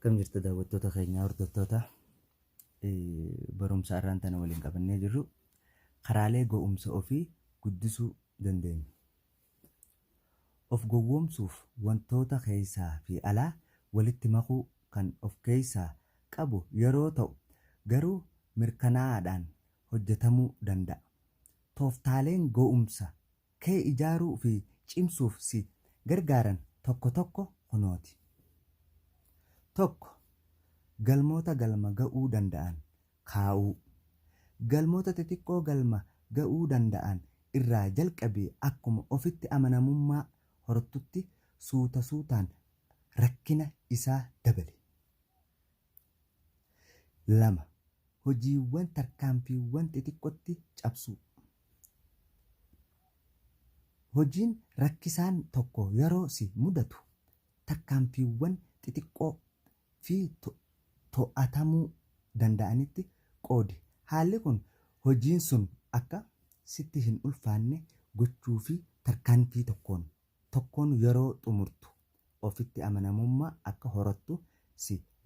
Akkam jirtu daawwattoota keenyaa hordoftoota barumsa irraan tana waliin qabannee jirru karaalee ga'umsa ofii guddisuu dandeenyu. Of gowwoomsuuf wantoota keessaa fi alaa walitti makuu kan of keessaa qabu yeroo ta'u garuu mirkanaa'aadhaan hojjetamuu danda'a. Tooftaaleen ga'umsa kee ijaaruu fi cimsuuf si gargaaran tokko tokko kunooti. Tokko, galmoota galma ga'uu danda'an kaa'uu. Galmoota xixiqqoo galma ga'uu danda'an irraa jalqabee akkuma ofitti amanamummaa horatutti suuta suutaan rakkina isaa dabale. 2. Hojiiwwan tarkaanfiiwwan xixiqqootti cabsuu. Hojiin rakkisaan tokko yeroo si mudatu tarkaanfiiwwan xixiqqoo fi to'atamuu danda'anitti qoodi. Haalli kun hojiin sun akka sitti hin ulfaanne gochuu fi tarkaanfii tokkoon yeroo xumurtu ofitti amanamummaa akka horattu si